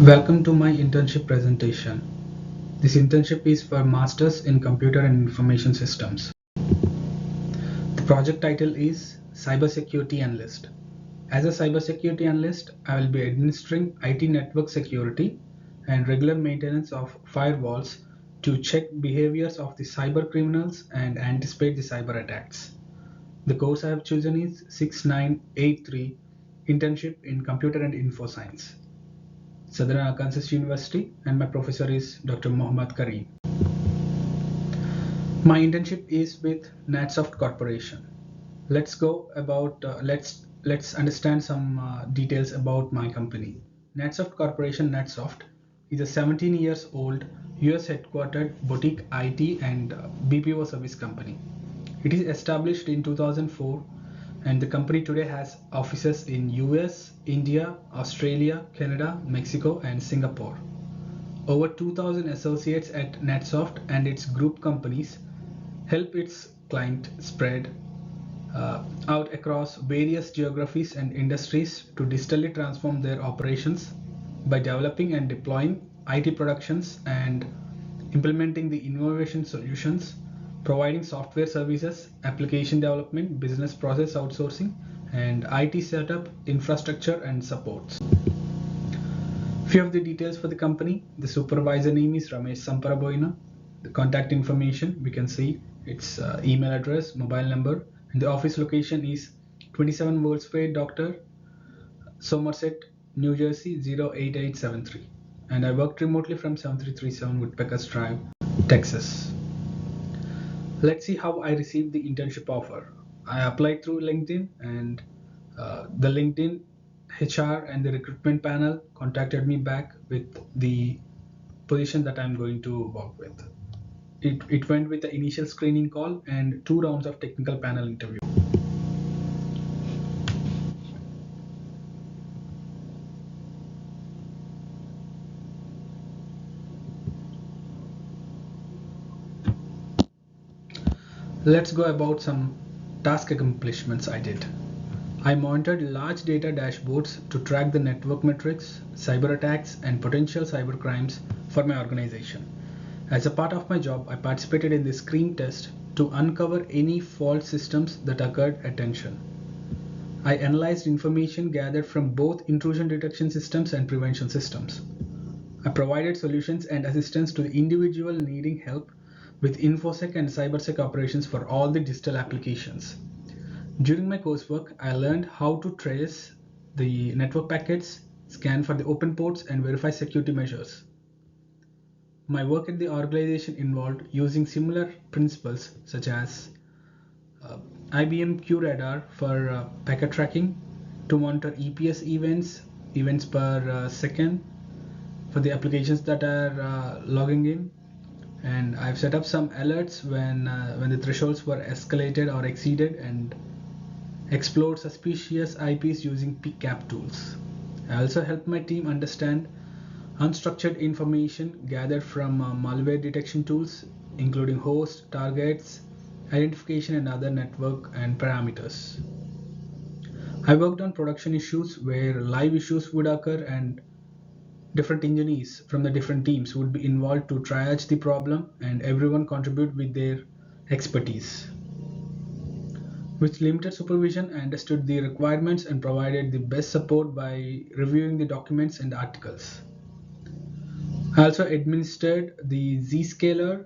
Welcome to my internship presentation. This internship is for Masters in Computer and Information Systems. The project title is Cybersecurity Analyst. As a cybersecurity analyst, I will be administering IT network security and regular maintenance of firewalls to check behaviors of the cyber criminals and anticipate the cyber attacks. The course I have chosen is 6983 Internship in Computer and Info Science, Southern Arkansas University, and my professor is Dr. Mohammad Kareem. My internship is with NatSoft Corporation. Let's understand some details about my company. NatSoft Corporation NatSoft is a 17 years old US headquartered boutique IT and BPO service company. It is established in 2004 and the company today has offices in US, India, Australia, Canada, Mexico and Singapore. Over 2,000 associates at NatSoft and its group companies help its client spread out across various geographies and industries to digitally transform their operations by developing and deploying IT productions and implementing the innovation solutions, providing software services, application development, business process outsourcing, and IT setup, infrastructure, and supports. Few of the details for the company. The supervisor name is Ramesh Samparaboina. The contact information we can see its email address, mobile number, and the office location is 27 World Way, Dr. Somerset, New Jersey 08873. And I worked remotely from 7337 Woodpeckers Drive, Texas. Let's see how I received the internship offer. I applied through LinkedIn, and the LinkedIn HR and the recruitment panel contacted me back with the position that I'm going to work with. It went with the initial screening call and 2 rounds of technical panel interview. Let's go about some task accomplishments I did. I monitored large data dashboards to track the network metrics, cyber attacks, and potential cyber crimes for my organization. As a part of my job, I participated in the screen test to uncover any fault systems that occurred at Tension. I analyzed information gathered from both intrusion detection systems and prevention systems. I provided solutions and assistance to the individual needing help with InfoSec and CyberSec operations for all the digital applications. During my coursework, I learned how to trace the network packets, scan for the open ports, and verify security measures. My work at the organization involved using similar principles such as IBM QRadar for packet tracking to monitor EPS events per second for the applications that are logging in. And I've set up some alerts when the thresholds were escalated or exceeded, and explored suspicious IPs using PCAP tools. I also helped my team understand unstructured information gathered from malware detection tools, including hosts, targets, identification, and other network and parameters. I worked on production issues where live issues would occur and different engineers from the different teams would be involved to triage the problem, and everyone contribute with their expertise. With limited supervision, I understood the requirements and provided the best support by reviewing the documents and articles. I also administered the Zscaler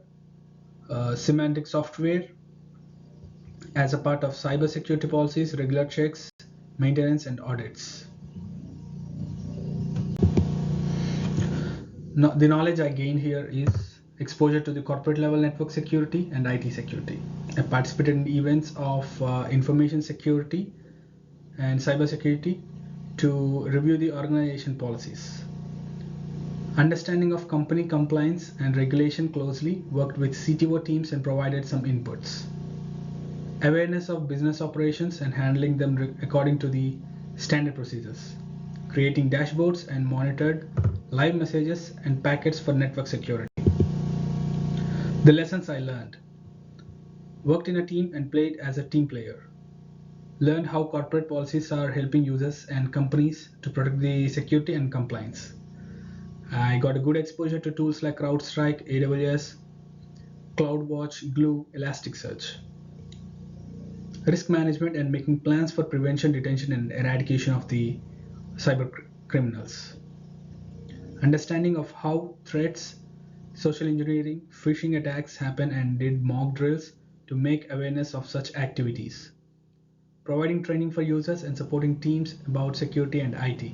semantic software as a part of cybersecurity policies, regular checks, maintenance, and audits. The knowledge I gained here is exposure to the corporate level network security and IT security. I participated in events of information security and cybersecurity to review the organization policies. Understanding of company compliance and regulation closely, worked with CTO teams and provided some inputs. Awareness of business operations and handling them according to the standard procedures. Creating dashboards and monitored live messages and packets for network security. The lessons I learned. Worked in a team and played as a team player. Learned how corporate policies are helping users and companies to protect the security and compliance. I got a good exposure to tools like CrowdStrike, AWS, CloudWatch, Glue, Elasticsearch. Risk management and making plans for prevention, detection, and eradication of the cyber criminals. Understanding of how threats, social engineering, phishing attacks happen, and did mock drills to make awareness of such activities. Providing training for users and supporting teams about security and IT.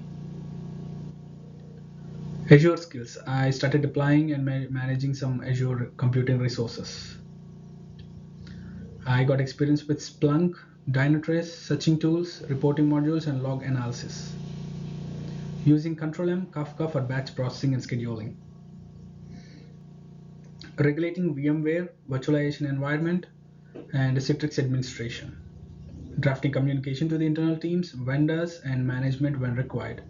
Azure skills. I started deploying and managing some Azure computing resources. I got experience with Splunk, Dynatrace, searching tools, reporting modules, and log analysis. Using Control M, Kafka for batch processing and scheduling. Regulating VMware, virtualization environment, and Citrix administration. Drafting communication to the internal teams, vendors, and management when required.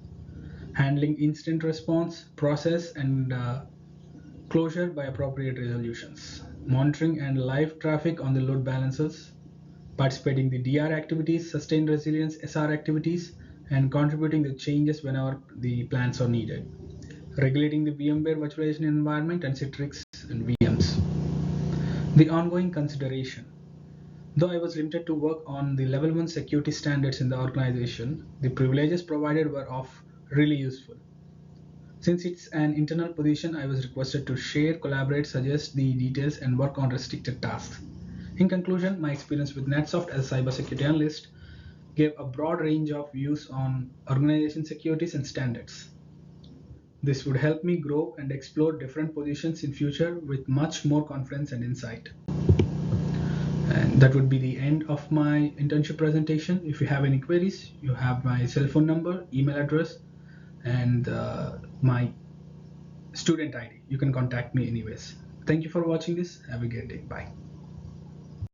Handling incident response, process, and closure by appropriate resolutions. Monitoring and live traffic on the load balancers. Participating in the DR activities, sustained resilience SR activities, and contributing the changes whenever the plans are needed. Regulating the VMware virtualization environment and Citrix and VMs. The ongoing consideration. Though I was limited to work on the level 1 security standards in the organization, the privileges provided were of really useful. Since it's an internal position, I was requested to share, collaborate, suggest the details, and work on restricted tasks. In conclusion, my experience with NetSoft as a cybersecurity analyst gave a broad range of views on organization securities and standards. This would help me grow and explore different positions in future with much more confidence and insight. And that would be the end of my internship presentation. If you have any queries, you have my cell phone number, email address, and my student ID. You can contact me anyways. Thank you for watching this. Have a great day. Bye.